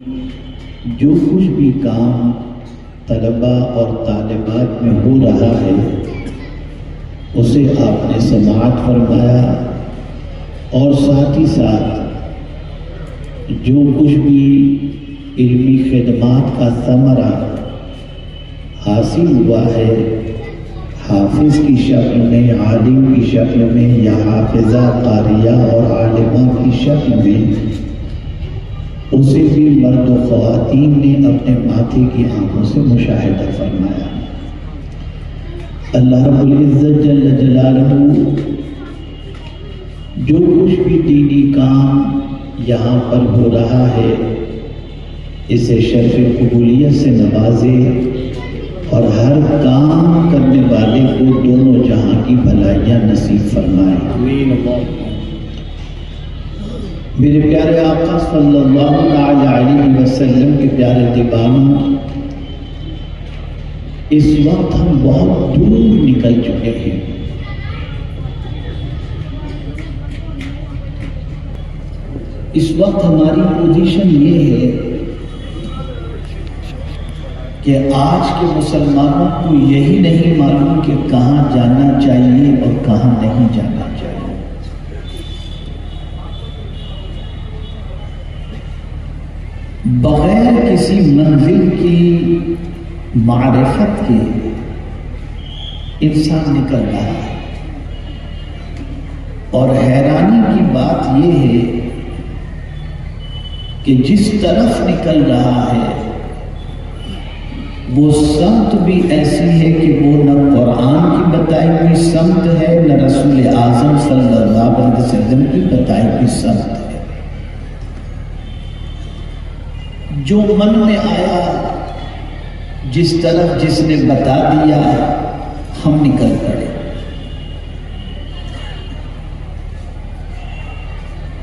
جو کچھ بھی کام طلبہ اور طالبات میں ہو رہا ہے اسے آپ نے سماعت فرمایا، اور ساتھ ہی ساتھ جو کچھ بھی علمی خدمات کا ثمرہ حاصل ہوا ہے حافظ کی شکل میں، عالم کی شکل میں، یا حافظہ قاریہ اور عالمہ کی شکل میں، اسے بھی مرد و خواتین نے اپنے ماتھے کی آنکھوں سے مشاہدہ فرمایا۔ اللہ رب العزت جل جلالہ جو کچھ بھی دینی کام یہاں پر ہو رہا ہے اسے شرف قبولیت سے نوازے، اور ہر کام کرنے والے کو دونوں جہاں کی بھلائیاں نصیب فرمائے۔ میرے پیارے آقا صلی اللہ علیہ وسلم کے پیارے دیوانوں، اس وقت ہم بہت دور نکل چکے ہیں۔ اس وقت ہماری پوزیشن یہ ہے کہ آج کے مسلمانوں کو یہی نہیں معلوم کہ کہاں جانا چاہیے اور کہاں نہیں جانا چاہیے۔ بغیر کسی منزل کی معرفت کے انسان نکل رہا ہے، اور حیرانی کی بات یہ ہے کہ جس طرف نکل رہا ہے وہ سمت بھی ایسی ہے کہ وہ نہ قرآن کی بتائی ہوئی سمت ہے، نہ رسول اعظم صلی اللہ علیہ وسلم کی بتائی ہوئی سمت ہے۔ جو من میں آیا، جس طرف جس نے بتا دیا، ہم نکل پڑے۔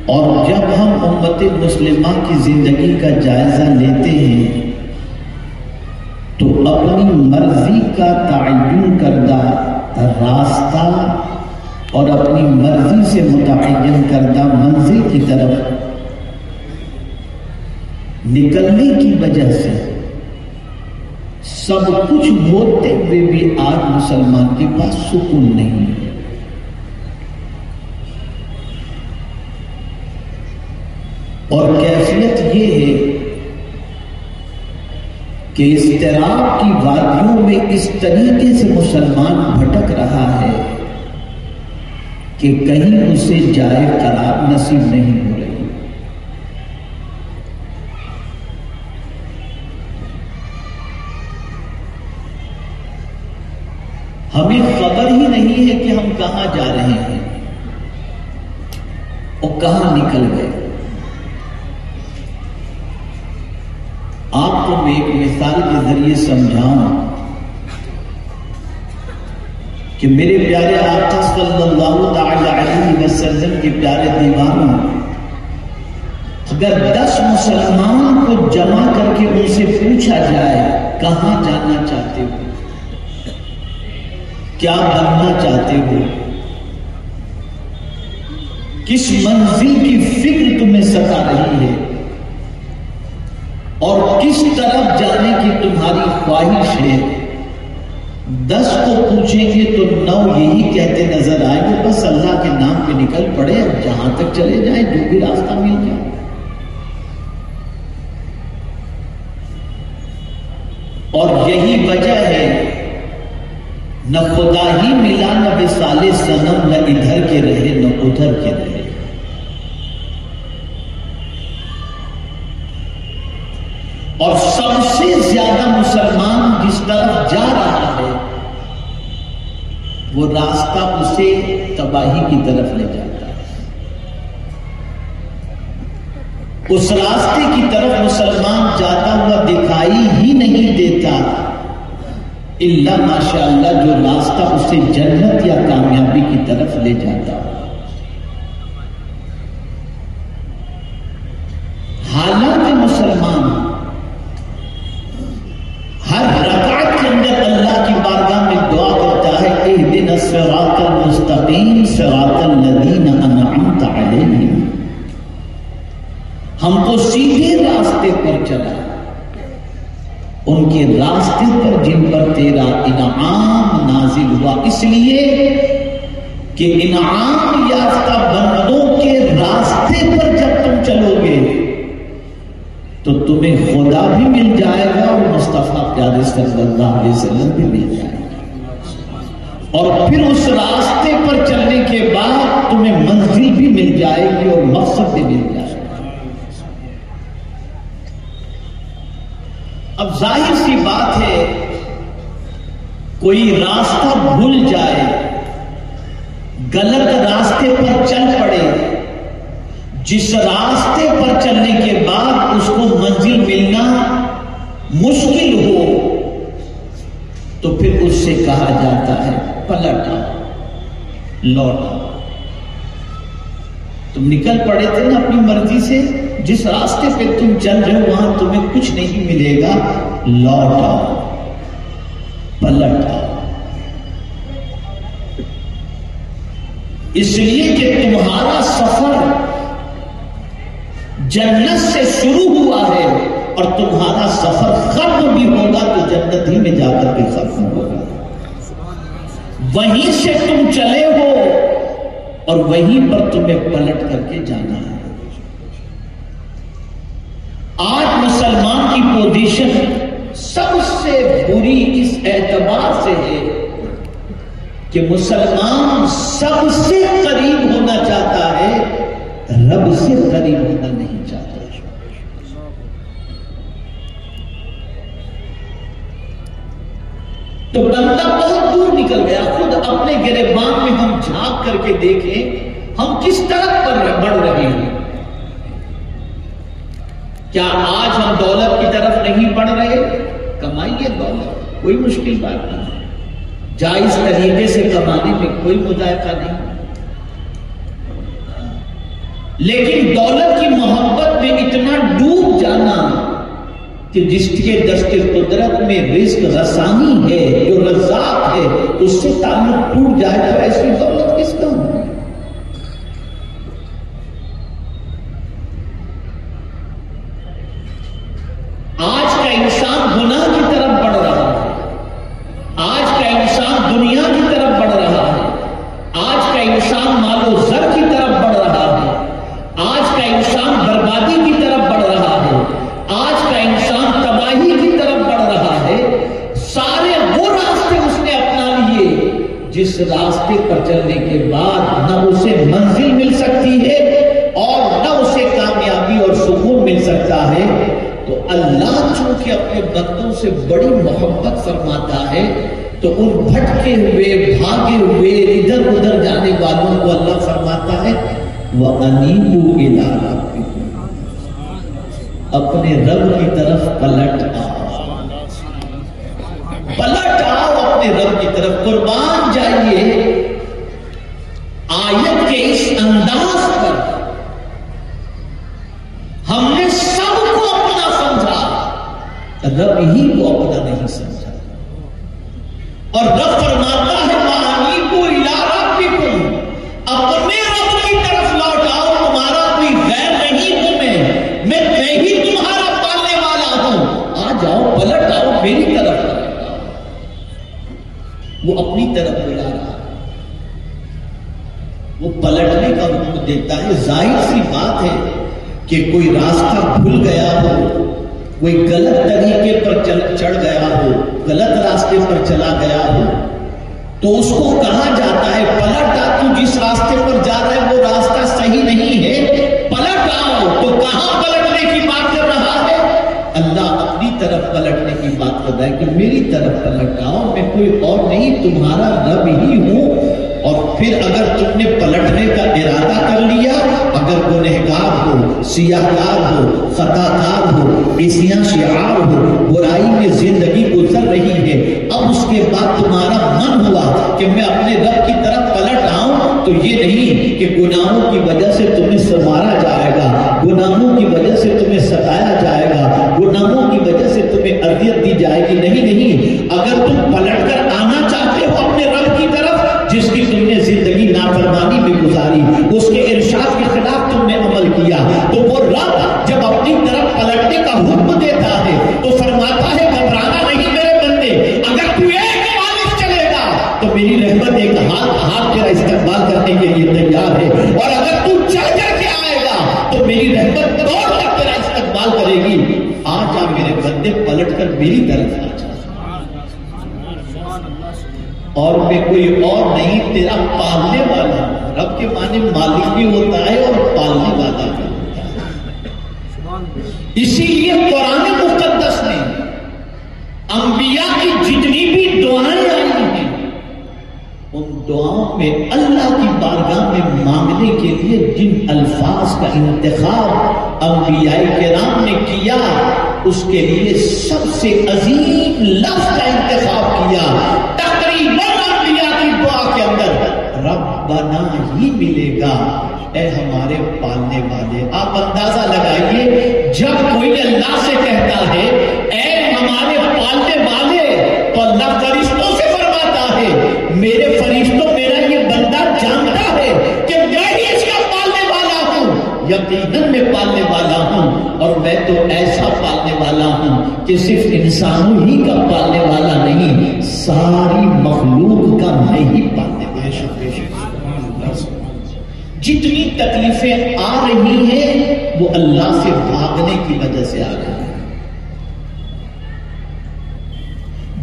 اور جب ہم امت مسلمہ کی زندگی کا جائزہ لیتے ہیں تو اپنی مرضی کا تعین کردہ راستہ اور اپنی مرضی سے متعین کردہ منزل کی طرف نکلنے کی وجہ سے سب کچھ ہوتے ہوئے بھی آج مسلمان کے پاس سکون نہیں ہے۔ اور کیفیت یہ ہے کہ اضطراب کی وادیوں میں اس طریقے سے مسلمان بھٹک رہا ہے کہ کہیں اسے جائے قرار نصیب نہیں ہو رہی۔ ہمیں خبر ہی نہیں ہے کہ ہم کہاں جا رہے ہیں اور کہاں نکل گئے۔ آپ کو میں ایک مثال کے ذریعے سمجھاؤں کہ میرے پیارے آقا صلی اللہ علیہ وسلم کے پیارے دیوانوں، اگر 10 مسلمان کو جمع کر کے ان سے پوچھا جائے کہاں جانا چاہتے ہو، کیا بننا چاہتے ہو، کس منزل کی فکر تمہیں ستا رہی ہے، اور کس طرف جانے کی تمہاری خواہش ہے، 10 کو پوچھیں گے تو 9 یہی کہتے نظر آئیں گے بس اللہ کے نام پہ نکل پڑے، اب جہاں تک چلے جائیں، جو بھی راستہ مل جائے۔ اور یہی وجہ ہے نہ خدا ہی ملا، نہ وصال صنم، نہ ادھر کے رہے نہ ادھر کے رہے۔ اور سب سے زیادہ مسلمان جس طرف جا رہا ہے وہ راستہ اسے تباہی کی طرف لے جاتا ہے۔ اس راستے کی طرف مسلمان جاتا ہوا دکھائی ہی نہیں دیتا الا ماشاءاللہ جو راستہ اسے جنت یا کامیابی کی طرف لے جاتا ہو۔ حالانکہ مسلمان ہر رکعت کے اندر اللہ کی بارگاہ میں دعا کرتا ہے اہدنا الصراط المستقیم صراط الذین انعمت علیہم، ہم کو سیدھے راستے پر چلا، ان کے راستے پر جن پر تیرا انعام نازل ہوا، اس لیے کہ انعام یافتہ بندوں کے راستے پر جب تم چلو گے تو تمہیں خدا بھی مل جائے گا اور مصطفیٰ پیارے صلی اللہ علیہ وسلم بھی مل جائے گا، اور پھر اس راستے پر چلنے کے بعد تمہیں منزل بھی مل جائے گی اور مقصد بھی مل جائے گا۔ اب ظاہر سی بات ہے، کوئی راستہ بھول جائے، غلط راستے پر چل پڑے، جس راستے پر چلنے کے بعد اس کو منزل ملنا مشکل ہو، تو پھر اس سے کہا جاتا ہے پلٹ آؤ، لوٹ آؤ۔ تم نکل پڑے تھے نا اپنی مرضی سے، جس راستے پہ تم چل رہے ہو وہاں تمہیں کچھ نہیں ملے گا، لوٹ آؤ، پلٹ آؤ۔ اس لیے کہ تمہارا سفر جنت سے شروع ہوا ہے اور تمہارا سفر ختم بھی ہوگا تو جنت ہی میں جا کر کے ختم ہوگا۔ وہیں سے تم چلے ہو اور وہیں پر تمہیں پلٹ کر کے جانا ہے۔ آج مسلمان کی پوزیشن سب سے بری اس اعتبار سے ہے کہ مسلمان سب سے قریب ہونا چاہتا ہے، رب سے قریب ہونا نہیں چاہتا۔ تو بندہ بہت دور نکل گیا۔ خود اپنے گریبان میں ہم جھانک کر کے دیکھیں ہم کس طرف بڑھ رہے ہیں۔ کیا آج ہم دولت کی طرف نہیں بڑھ رہے؟ کمائیے دولت، کوئی مشکل بات نہیں، جائز طریقے سے کمانے میں کوئی مذائقہ نہیں، لیکن دولت کی محبت میں اتنا ڈوب جانا کہ جس کے دست قدرت میں رزق رسانی ہے، جو رزاق ہے، اس سے تعلق ٹوٹ جائے تو ایسی دولت کس کا ہو؟ آج کا انسان گناہ کی طرف بڑھ رہا ہے، آج کا انسان دنیا کی طرف بڑھ رہا ہے، آج کا انسان مال و زر کی طرف بڑھ رہا ہے، آج کا انسان بربادی کی طرف بڑھ رہا ہے، آج کا انسان تباہی کی طرف بڑھ رہا ہے۔ سارے وہ راستے اس نے اپنا لیے جس راستے پر چلنے کے بعد نہ اسے منزل مل سکتی ہے اور نہ اسے کامیابی اور سکون مل سکتا ہے۔ تو اللہ چونکہ اپنے بندوں سے بڑی محبت فرماتا ہے تو ان بھٹکے ہوئے بھاگے ہوئے ادھر ادھر جانے والوں کو اللہ فرماتا ہے وَأَنِيبُوا إِلَىٰ رَبِّكُمْ، اپنے رب کی طرف پلٹ آؤ، پلٹ آؤ اپنے رب کی طرف، قربان جائیے۔ آیت کے اس انداز پر ہم نے سب کو اپنا سمجھا، رب ہی کو اپنا نہیں سمجھا، اور رب فرماتا ہے وَأَنِيبُوا إِلَىٰ رَبِّكُمْ، اپنے رب کی طرف لوٹ آؤ، تمہارا کوئی غیر نہیں ہوں میں ہی تمہارا پالنے والا ہوں، آ جاؤ پلٹ آؤ میری طرف پلٹ آؤ۔ وہ اپنی طرف بلا رہا ہے، وہ پلٹنے کا حکم دیتا ہے۔ ظاہر سی بات ہے کہ کوئی راستہ بھول گیا ہو، کوئی غلط طریقے پر چڑھ گیا ہو، غلط راستے پر چلا گیا ہو، تو اس کو کہا جاتا ہے پلٹ آ، تو جس راستے پر جا رہا ہے وہ راستہ صحیح نہیں ہے، پلٹ آؤ۔ تو کہاں پلٹنے کی بات کر رہا ہے؟ اللہ اپنی طرف پلٹنے کی بات کر رہا ہے کہ میری طرف پلٹ آؤ، میں کوئی اور نہیں تمہارا رب ہی ہوں۔ اور پھر اگر تم نے پلٹنے کا ارادہ کر لیا، اگر گنہگار ہو، سیاہ کار ہو، خطا کار ہو، عصیاں شعار ہو، برائی میں زندگی گزر رہی ہے، اب اس کے بعد تمہارا من ہوا کہ میں اپنے رب کی طرف پلٹ آؤں، تو یہ نہیں کہ گناہوں کی وجہ سے تمہیں سنوارا جائے گا، گناہوں کی وجہ سے تمہیں ستایا جائے گا، گناہوں کی وجہ سے تمہیں اذیت دی جائے گی، نہیں۔ اگر تم پلٹ کر آنا چاہتے ہو اپنے رب کی طرف جس کی تم نے زندگی نافرمانی میں گزاری، اس کے ارشاد کے خلاف تم نے عمل کیا، تو وہ رب جب اپنی طرف پلٹنے کا حکم گی آ جا میرے بندے پلٹ کر میری طرف آ جا، اور میں کوئی اور نہیں تیرا پالنے والا ہوں۔ رب کے معنی مالک بھی ہوتا ہے اور پالنے والا بھی ہوتا ہے۔ اسی لیے قرآن مقدس میں انبیاء کی جتنی بھی دعائیں آئی ہیں ان دعاؤں میں اللہ کی بارگاہ میں مانگنے کے لیے جن الفاظ کا انتخاب انبیاء کرام نے کیا اس کے لیے سب سے عظیم لفظ کا انتخاب کیا۔ تقریباً انبیاء کی دعا کے اندر ربنا ہی ملے گا، اے ہمارے پالنے والے۔ آپ اندازہ لگائیے جب کوئی اللہ سے کہتا ہے اے ہمارے پالنے والے تو اللہ فرشتوں سے فرماتا ہے میرے فرشتوں میرا یہ بندہ جانتا ہے کہ میں ہی اس کا پالنے والا ہوں، یقیناً میں پالنے والا ہوں، اور میں تو ایسا پالنے والا ہوں کہ صرف انسانوں ہی کا پالنے والا نہیں، ساری مخلوق کا میں ہی پالنے والا ہوں۔ جتنی تکلیفیں آ رہی ہیں وہ اللہ سے بھاگنے کی وجہ سے آ رہی ہیں،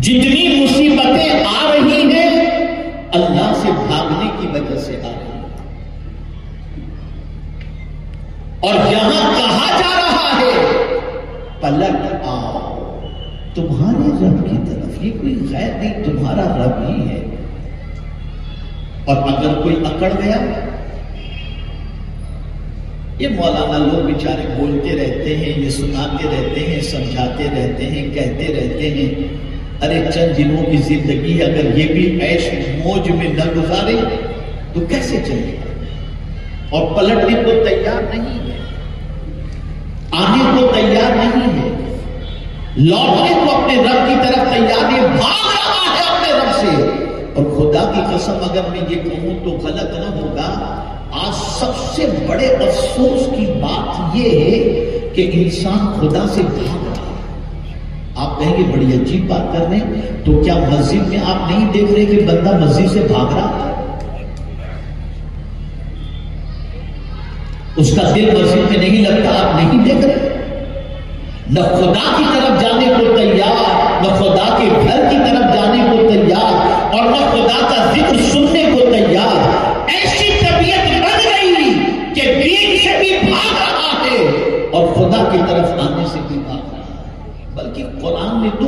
جتنی مصیبتیں آ رہی ہیں اللہ سے بھاگنے کی وجہ سے آ رہی ہیں، اور یہاں کہا جا رہا ہے پلٹ آؤ تمہارے رب کی طرف، یہ کوئی غیر نہیں تمہارا رب ہی ہے۔ اور اگر کوئی اکڑ گیا، یہ مولانا لوگ بیچارے بولتے رہتے ہیں، یہ سناتے رہتے ہیں، سمجھاتے رہتے ہیں، کہتے رہتے ہیں، ارے چند دنوں کی زندگی اگر یہ بھی عیش موج میں نہ گزارے تو کیسے چلے گا؟ اور پلٹنے کو تیار نہیں ہے، آنے کو تیار نہیں ہے، لوٹنے کو اپنے رب کی طرف تیار ہے، بھاگ رہا ہے اپنے رب سے۔ اور خدا کی قسم اگر میں یہ کہوں تو غلط نہ ہوگا، آج سب سے بڑے افسوس کی بات یہ ہے کہ انسان خدا سے بھاگ رہا ہے۔ آپ کہیں گے بڑی عجیب بات کر رہے ہیں، تو کیا مسجد میں آپ نہیں دیکھ رہے کہ بندہ مسجد سے بھاگ رہا ہے؟ اس کا دل مسجد میں نہیں لگتا، آپ نہیں دیکھ رہے؟ نہ خدا کی طرف جانے کو تیار، نہ خدا کے گھر کی طرف جانے کو تیار، اور نہ خدا کا ذکر سننے کو تیار۔ ایسی طبیعت بن گئی کہ دین سے بھی بھاگ رہا ہے اور خدا کی طرف آنے سے بھی بھاگ رہا ہے۔ بلکہ قرآن نے تو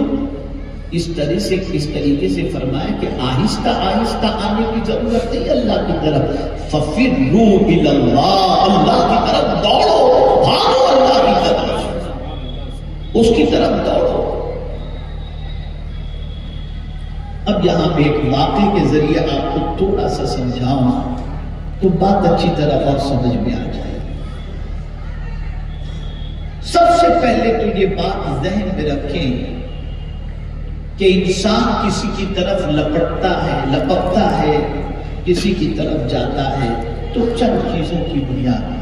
اس طریقے سے فرمایا کہ آہستہ آہستہ آنے کی ضرورت نہیں اللہ کی طرف، فَفِرُّوا إِلَى اللَّهِ، اللہ کی طرف دوڑو، بھاگو اللہ کی طرف، اس کی طرف دوڑو۔ اب یہاں پہ ایک واقعے کے ذریعے آپ کو تھوڑا سا سمجھاؤں تو بات اچھی طرح اور سمجھ میں آ جائے۔ سب سے پہلے تو یہ بات ذہن میں رکھیں کہ انسان کسی کی طرف لپکتا ہے، کسی کی طرف جاتا ہے تو چند چیزوں کی بنیاد ہے۔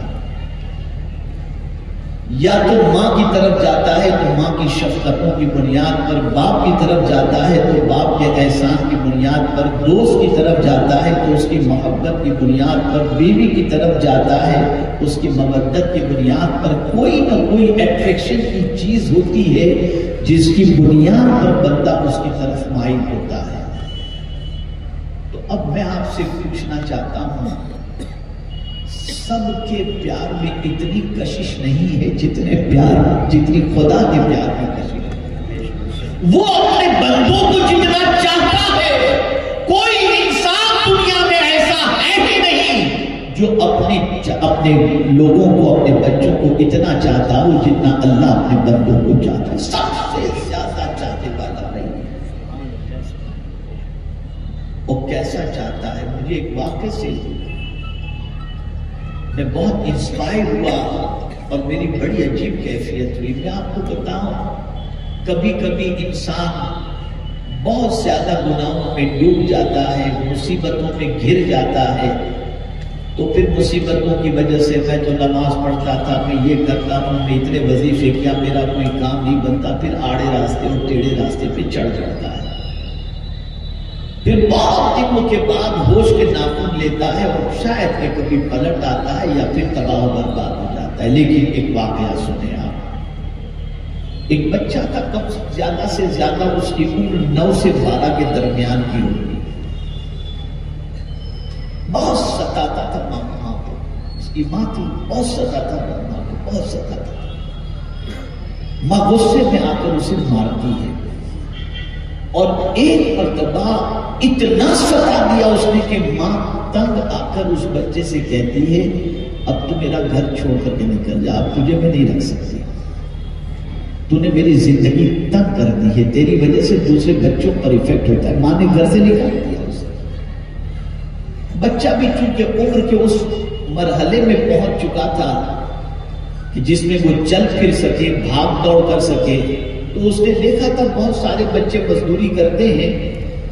یا تو ماں کی طرف جاتا ہے تو ماں کی شفقتوں کی بنیاد پر، باپ کی طرف جاتا ہے تو باپ کے احسان کی بنیاد پر، دوست کی طرف جاتا ہے تو اس کی محبت کی بنیاد پر، بیوی کی طرف جاتا ہے اس کی مودت کی بنیاد پر، کوئی نہ کوئی اٹریکشن کی چیز ہوتی ہے جس کی بنیاد پر بندہ اس کی طرف مائل ہوتا ہے۔ تو اب میں آپ سے پوچھنا چاہتا ہوں، سب کے پیار میں اتنی کشش نہیں ہے جتنی خدا کے پیار میں کشش ہے۔ وہ اپنے بندوں کو جتنا چاہتا ہے، کوئی انسان دنیا میں ایسا ہے ہی نہیں جو اپنے لوگوں کو، اپنے بچوں کو اتنا چاہتا ہو جتنا اللہ اپنے بندوں کو چاہتا ہے۔ سب سے زیادہ چاہنے والا نہیں۔ وہ کیسا چاہتا ہے؟ مجھے ایک واقعے سے میں بہت انسپائر ہوا اور میری بڑی عجیب کیفیت ہوئی۔ میں آپ کو بتاؤں، کبھی کبھی انسان بہت زیادہ گناہوں میں ڈوب جاتا ہے، مصیبتوں میں گر جاتا ہے، تو پھر مصیبتوں کی وجہ سے میں تو نماز پڑھتا تھا، میں یہ کرتا ہوں، میں اتنے وظیفے کیا، میرا کوئی کام نہیں بنتا، پھر آڑے راستے اور ٹیڑھے راستے پہ چڑھ جاتا ہے۔ پھر بہت دنوں کے بعد ہوش کے ناخن لیتا ہے اور شاید کہ کبھی پلٹ آتا ہے یا پھر تباہ و برباد ہو جاتا ہے۔ لیکن ایک واقعہ سنیں آپ، ایک بچہ تھا، کم زیادہ سے زیادہ اس کی عمر 9 سے 12 کے درمیان کی ہوگی. بہت ستاتا تھا ماں کو، اس کی ماں تھی، بہت ستاتا تھا ماں کو، بہت ستاتا تھا. ماں غصے میں آ کر اسے مارتی ہے، اور ایک مرتبہ اتنا ستا دیا اس نے کہ ماں تنگ آ کر اس بچے سے کہتی ہے اب تو میرا گھر چھوڑ کر کے نکل جا، اب تجھے میں نہیں رکھ سکتی، تو نے میری زندگی تنگ کر دی ہے، تیری وجہ سے دوسرے بچوں پر ایفیکٹ ہوتا ہے. ماں نے گھر سے نکال دیا اسے. بچہ بھی چونکہ عمر کے اس مرحلے میں پہنچ چکا تھا کہ جس میں وہ چل پھر سکے، بھاگ دوڑ کر سکے، تو اس نے دیکھا تھا بہت سارے بچے مزدوری کرتے ہیں،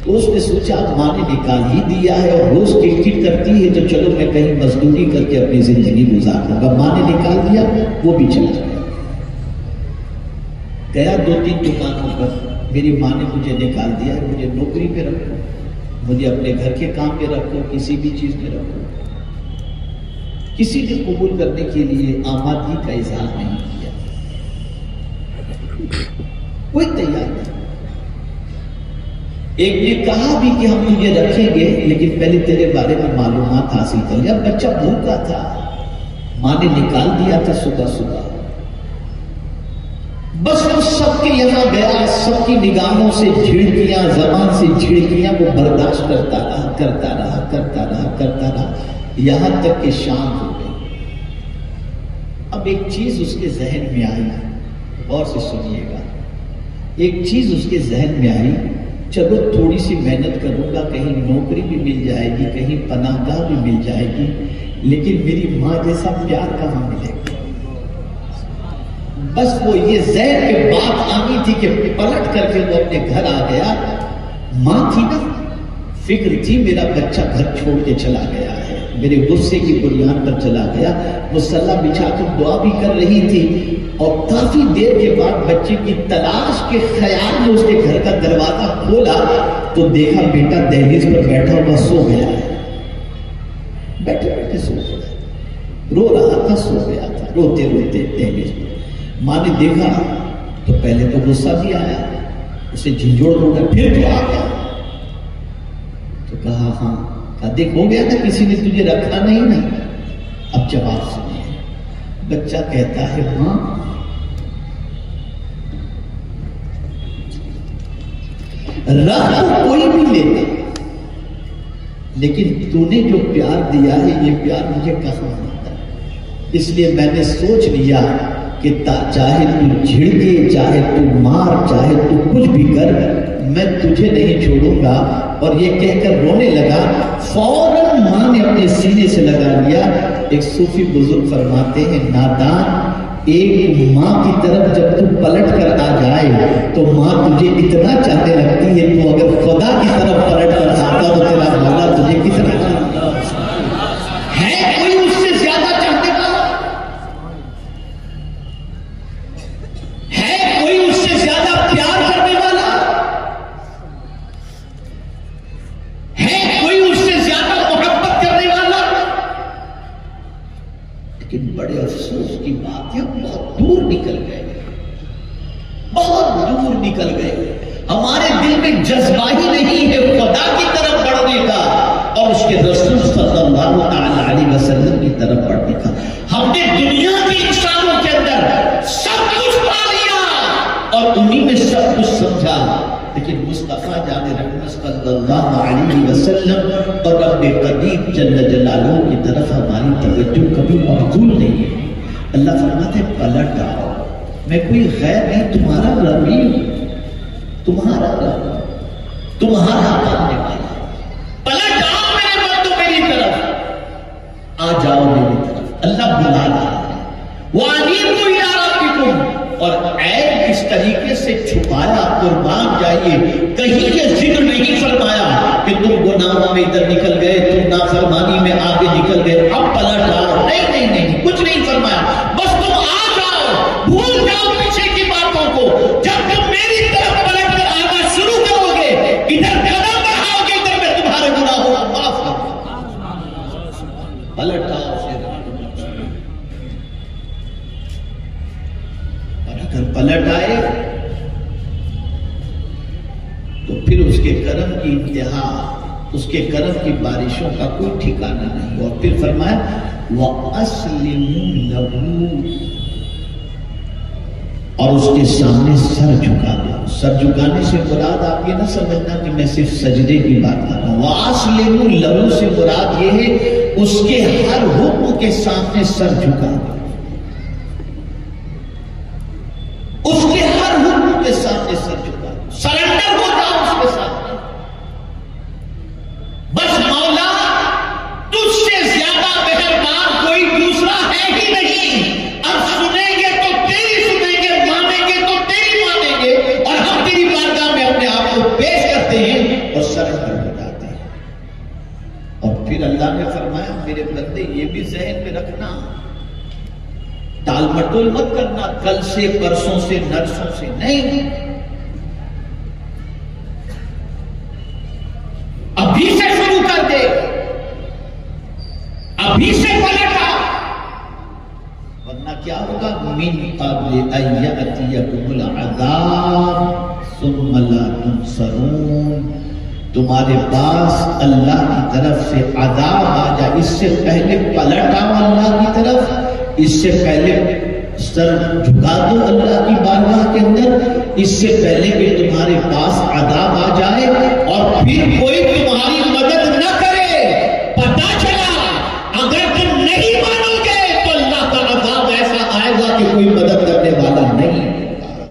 تو اس نے سوچا ماں نے نکال ہی دیا ہے اور روز ٹکٹ کرتی ہے تو چلو میں کہیں مزدوری کر کے اپنی زندگی گزار لوں گا. ماں نے نکال دیا، وہ بھی چلا گیا 2-3 دکانوں پر. میری ماں نے مجھے نکال دیا، مجھے نوکری پہ رکھو، مجھے اپنے گھر کے کام پہ رکھو، کسی بھی چیز میں رکھو. کسی نے قبول کرنے کے لیے آمادگی کا اظہار نہیں کیا، کوئی تیار نہیں. ایک نے کہا بھی کہ ہم تجھے رکھیں گے لیکن پہلے تیرے بارے میں معلومات حاصل کر لیا. بچہ بھوکا تھا، ماں نے نکال دیا تھا صبح صبح. بس وہ سب کے یہاں گیا، سب کی نگاہوں سے جھڑکیاں، زبان سے جھڑکیاں وہ برداشت کرتا رہا، کرتا رہا، کرتا رہا، کرتا رہا، یہاں تک کہ شام ہو گئی. اب ایک چیز اس کے ذہن میں آئی، غور سے سنیے گا. ایک چیز اس کے ذہن میں آئی، چلو تھوڑی سی محنت کروں گا، کہیں نوکری بھی مل جائے گی، کہیں پناہ گاہ بھی مل جائے گی، لیکن میری ماں جیسا پیار کہاں ملے گا. بس وہ یہ ذہن پہ بات آنی تھی کہ پلٹ کر کے وہ اپنے گھر آ گیا. ماں تھی نا، فکر تھی میرا بچہ گھر چھوڑ کے چلا گیا ہے، میرے غصے کی بنیاد پر چلا گیا. مصلی بچھا کر دعا بھی کر رہی تھی، اور کافی دیر کے بعد بچے کی تلاش کے خیال میں اس کے گھر کا دروازہ کھولا تو دیکھا بیٹا دہلیز پر بیٹھا ہوا سو گیا ہے. بیٹھے بیٹھے سو گیا، رو رہا تھا، سو گیا تھا روتے روتے دہلیز پر. ماں نے دیکھا تو پہلے تو غصہ بھی آیا، اسے جھنجھوڑ ہوگا، پھر تو آ گیا. تو کہا ہاں، کہا دیکھ ہو گیا نا، کسی نے تجھے رکھا نہیں نا. اب جواب سنیے. بچہ کہتا ہے ماں رکھ تو کوئی بھی لیتا، لیکن تو نے جو پیار دیا ہے یہ پیار مجھے کہاں ملتا ہے. اس لیے میں نے سوچ لیا کہ چاہے تو جھڑکے، چاہے تو مار، چاہے تو کچھ بھی کر، میں تجھے نہیں چھوڑوں گا. اور یہ کہہ کر رونے لگا. فوراً ماں نے اپنے سینے سے لگا لیا. ایک صوفی بزرگ فرماتے ہیں نادان، ایک ماں کی طرف جب تو پلٹ کر آ جائے تو ماں تجھے اتنا چاہنے لگتی ہے، تو اگر خدا کی طرف پلٹ کر آتا تو تیرا مولا تجھے کتنا چاہتا ہے. کوئی اس سے زیادہ چاہنے والا ہے؟ کوئی اس سے زیادہ پیار کرنے والا ہے؟ کوئی اس سے زیادہ محبت کرنے والا؟ لیکن بڑے افسوس کی بات ہے، بہت دور نکل گئے، بہت دور نکل گئے. ہمارے دل میں جذبہ ہی نہیں ہے خدا کی طرف بڑھنے کا اور اس کے رسول صلی اللہ علیہ وسلم کی طرف بڑھنے کا. ہم نے دنیا کے انسانوں کے اندر سب کچھ پا لیا اور انہی میں سب کچھ سمجھا، لیکن مصطفیٰ جان رحمت صلی اللہ علیہ وسلم اور رب قدیم جل جلالہ کی طرف ہماری توجہ کبھی موصول نہیں ہے. اللہ فرماتے پلٹ آؤ، میں کوئی غیر نہیں، تمہارا ربی ہوں، تمہارا رب، تمہارا ماننے والا. پلٹ آؤ میرے بندو میری طرف، آ جاؤ میری طرف. اللہ بلا رہا ہے. وَأَنِيبُوا إِلَىٰ رَبِّكُمْ، اور عیب اس طریقے سے چھپایا، قربان جائیے. کہیں یہ ذکر نہیں فرمایا کہ تم گناہوں میں ادھر نکل گئے، تم نافرمانی میں آگے نکل گئے، اب پلٹ آؤ. نہیں نہیں نہیں، کچھ نہیں فرمایا. بس تم آ جاؤ، بھول جاؤ پیچھے کی باتوں کو. جب تم میری طرف پلٹ کر آنا شروع کرو گے، ادھر قدم بڑھاؤ گے، ادھر میں تمہارے گناہوں کو معاف کر دوں. پلٹ آؤ. اور اگر پلٹ پلٹ آئے تو پھر اس کے کرم کی انتہا، اس کے کرم کی بارشوں کا کوئی ٹھکانہ نہیں. اور پھر فرمایا وَأَسْلِمُوا لَهُ، اور اس کے سامنے سر جھکا دو. سر جھکانے سے مراد آپ یہ نہ سمجھنا کہ میں صرف سجدے کی بات کر رہا ہوں. وَأَسْلِمُوا لَهُ سے مراد یہ ہے اس کے ہر حکم کے سامنے سر جھکا دو. اس کے ہر حکم کے سامنے سر جھکا دو، سرنڈر ہو جاؤ اس کے سامنے. بس مولا تجھ سے زیادہ مہربان کوئی دوسرا ہے ہی نہیں. اب سنیں گے تو تیری سنیں گے، مانیں گے تو تیری مانیں گے، اور ہم تیری بارگاہ میں اپنے آپ کو پیش کرتے ہیں اور سرنڈر ہو جاتے ہیں. اور پھر اللہ نے فرمایا میرے بندے یہ بھی ذہن میں رکھنا، ٹال مٹول مت کرنا، کل سے پرسوں سے نرسوں سے نہیں، ابھی سے شروع کر دے، ابھی سے پلٹا، ورنہ کیا ہوگا؟ من قبل ان یأتیکم العذاب ثم لا تنصرون، تمہارے پاس اللہ کی طرف سے عذاب آ جائے، اس سے پہلے پلٹ آؤ اللہ کی طرف، اس سے پہلے سر جھکا دو اللہ کی بارگاہ کے اندر، اس سے پہلے کہ تمہارے پاس عذاب آ جائے اور پھر کوئی تمہاری